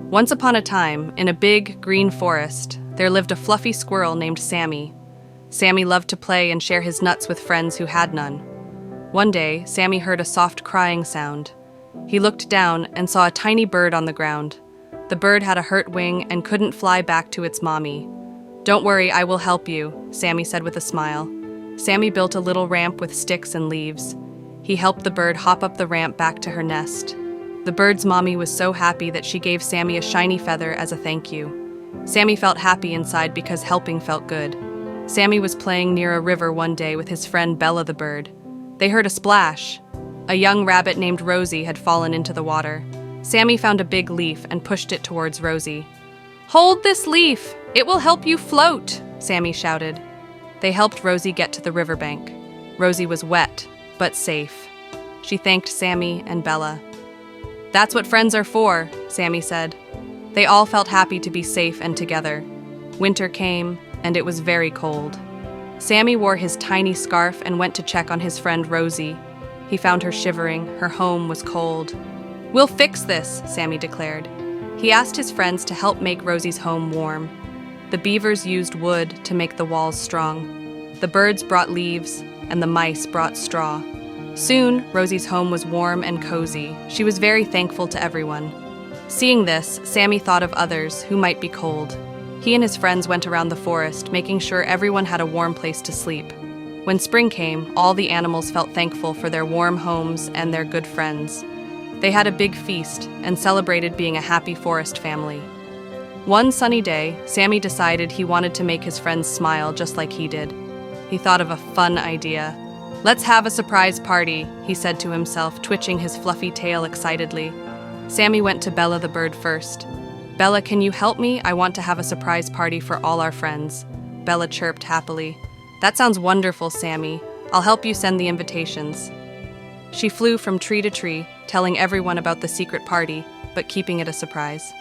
Once upon a time, in a big, green forest, there lived a fluffy squirrel named Sammy. Sammy loved to play and share his nuts with friends who had none. One day, Sammy heard a soft crying sound. He looked down and saw a tiny bird on the ground. The bird had a hurt wing and couldn't fly back to its mommy. "Don't worry, I will help you," Sammy said with a smile. Sammy built a little ramp with sticks and leaves. He helped the bird hop up the ramp back to her nest. The bird's mommy was so happy that she gave Sammy a shiny feather as a thank you. Sammy felt happy inside because helping felt good. Sammy was playing near a river one day with his friend Bella the bird. They heard a splash. A young rabbit named Rosie had fallen into the water. Sammy found a big leaf and pushed it towards Rosie. "Hold this leaf! It will help you float!" Sammy shouted. They helped Rosie get to the riverbank. Rosie was wet, but safe. She thanked Sammy and Bella. "That's what friends are for," Sammy said. They all felt happy to be safe and together. Winter came, and it was very cold. Sammy wore his tiny scarf and went to check on his friend Rosie. He found her shivering. Her home was cold. "We'll fix this," Sammy declared. He asked his friends to help make Rosie's home warm. The beavers used wood to make the walls strong. The birds brought leaves, and the mice brought straw. Soon, Rosie's home was warm and cozy. She was very thankful to everyone. Seeing this, Sammy thought of others who might be cold. He and his friends went around the forest, making sure everyone had a warm place to sleep. When spring came, all the animals felt thankful for their warm homes and their good friends. They had a big feast and celebrated being a happy forest family. One sunny day, Sammy decided he wanted to make his friends smile just like he did. He thought of a fun idea. "Let's have a surprise party," he said to himself, twitching his fluffy tail excitedly. Sammy went to Bella the bird first. "Bella, can you help me? I want to have a surprise party for all our friends." Bella chirped happily. "That sounds wonderful, Sammy. I'll help you send the invitations." She flew from tree to tree, telling everyone about the secret party, but keeping it a surprise.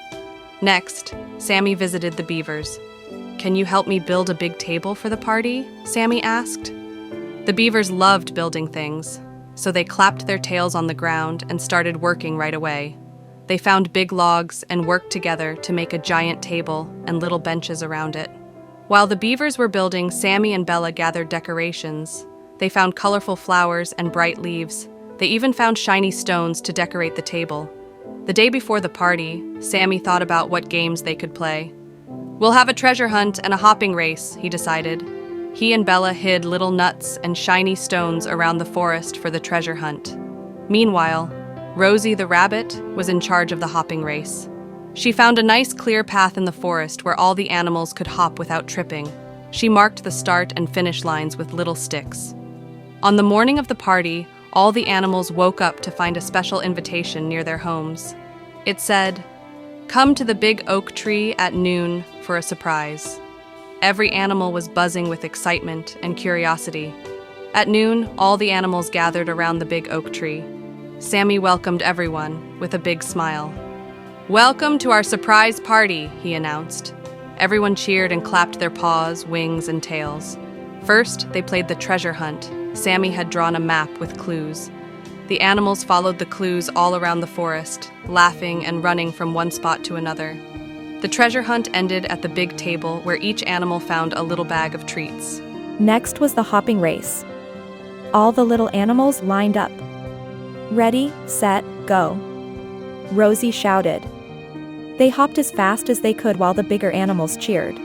Next, Sammy visited the beavers. "Can you help me build a big table for the party?" Sammy asked. The beavers loved building things, so they clapped their tails on the ground and started working right away. They found big logs and worked together to make a giant table and little benches around it. While the beavers were building, Sammy and Bella gathered decorations. They found colorful flowers and bright leaves. They even found shiny stones to decorate the table. The day before the party, Sammy thought about what games they could play. "We'll have a treasure hunt and a hopping race," he decided. He and Bella hid little nuts and shiny stones around the forest for the treasure hunt. Meanwhile, Rosie the rabbit was in charge of the hopping race. She found a nice clear path in the forest where all the animals could hop without tripping. She marked the start and finish lines with little sticks. On the morning of the party, all the animals woke up to find a special invitation near their homes. It said, "Come to the big oak tree at noon for a surprise." Every animal was buzzing with excitement and curiosity. At noon, all the animals gathered around the big oak tree. Sammy welcomed everyone with a big smile. "Welcome to our surprise party," he announced. Everyone cheered and clapped their paws, wings, and tails. First, they played the treasure hunt. Sammy had drawn a map with clues. The animals followed the clues all around the forest, laughing and running from one spot to another. The treasure hunt ended at the big table where each animal found a little bag of treats. Next was the hopping race. All the little animals lined up. "Ready, set, go," Rosie shouted. They hopped as fast as they could while the bigger animals cheered.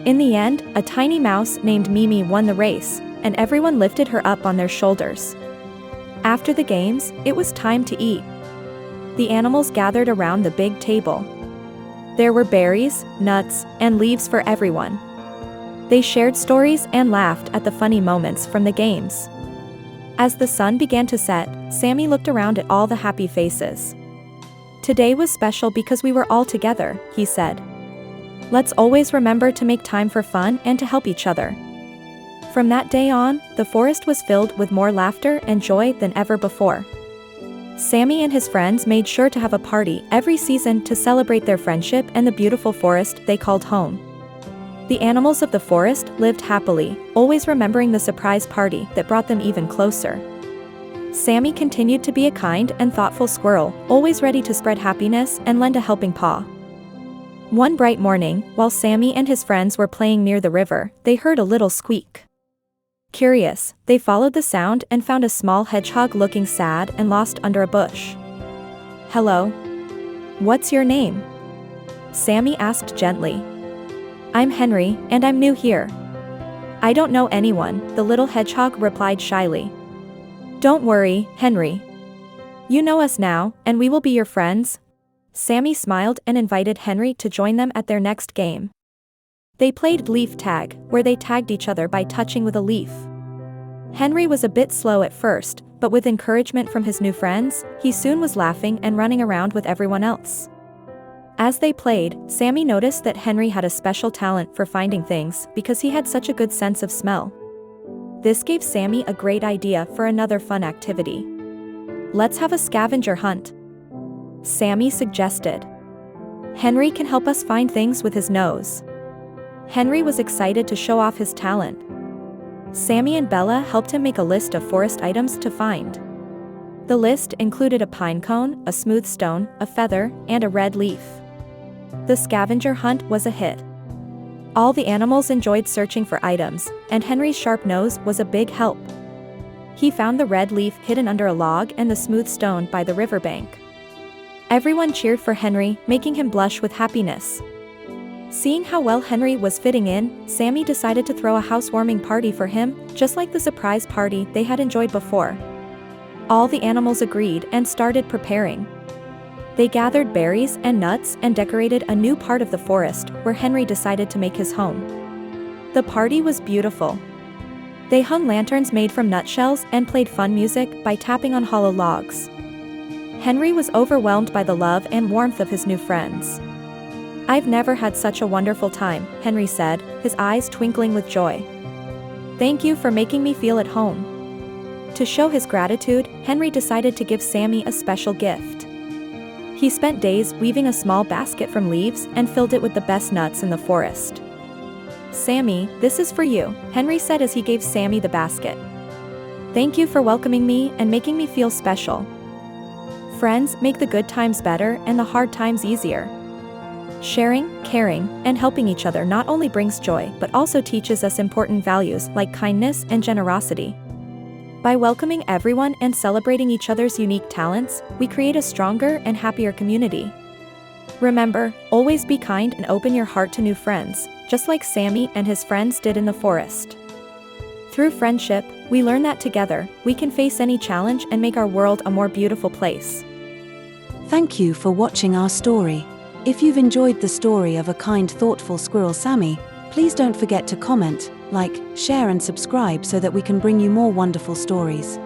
In the end, a tiny mouse named Mimi won the race, and everyone lifted her up on their shoulders. After the games, it was time to eat. The animals gathered around the big table. There were berries, nuts, and leaves for everyone. They shared stories and laughed at the funny moments from the games. As the sun began to set, Sammy looked around at all the happy faces. "Today was special because we were all together," he said. "Let's always remember to make time for fun and to help each other." From that day on, the forest was filled with more laughter and joy than ever before. Sammy and his friends made sure to have a party every season to celebrate their friendship and the beautiful forest they called home. The animals of the forest lived happily, always remembering the surprise party that brought them even closer. Sammy continued to be a kind and thoughtful squirrel, always ready to spread happiness and lend a helping paw. One bright morning, while Sammy and his friends were playing near the river, they heard a little squeak. Curious, they followed the sound and found a small hedgehog looking sad and lost under a bush. "Hello. What's your name?" Sammy asked gently. "I'm Henry, and I'm new here." "I don't know anyone," the little hedgehog replied shyly. "Don't worry, Henry. You know us now, and we will be your friends." Sammy smiled and invited Henry to join them at their next game. They played leaf tag, where they tagged each other by touching with a leaf. Henry was a bit slow at first, but with encouragement from his new friends, he soon was laughing and running around with everyone else. As they played, Sammy noticed that Henry had a special talent for finding things because he had such a good sense of smell. This gave Sammy a great idea for another fun activity. "Let's have a scavenger hunt," Sammy suggested. "Henry can help us find things with his nose." Henry was excited to show off his talent. Sammy and Bella helped him make a list of forest items to find. The list included a pine cone, a smooth stone, a feather, and a red leaf. The scavenger hunt was a hit. All the animals enjoyed searching for items, and Henry's sharp nose was a big help. He found the red leaf hidden under a log and the smooth stone by the riverbank. Everyone cheered for Henry, making him blush with happiness. Seeing how well Henry was fitting in, Sammy decided to throw a housewarming party for him, just like the surprise party they had enjoyed before. All the animals agreed and started preparing. They gathered berries and nuts and decorated a new part of the forest where Henry decided to make his home. The party was beautiful. They hung lanterns made from nutshells and played fun music by tapping on hollow logs. Henry was overwhelmed by the love and warmth of his new friends. "I've never had such a wonderful time," Henry said, his eyes twinkling with joy. "Thank you for making me feel at home." To show his gratitude, Henry decided to give Sammy a special gift. He spent days weaving a small basket from leaves and filled it with the best nuts in the forest. "Sammy, this is for you," Henry said as he gave Sammy the basket. "Thank you for welcoming me and making me feel special. Friends make the good times better and the hard times easier." Sharing, caring, and helping each other not only brings joy but also teaches us important values like kindness and generosity. By welcoming everyone and celebrating each other's unique talents, we create a stronger and happier community. Remember, always be kind and open your heart to new friends, just like Sammy and his friends did in the forest. Through friendship, we learn that together, we can face any challenge and make our world a more beautiful place. Thank you for watching our story. If you've enjoyed the story of a kind, thoughtful squirrel Sammy, please don't forget to comment, like, share and subscribe so that we can bring you more wonderful stories.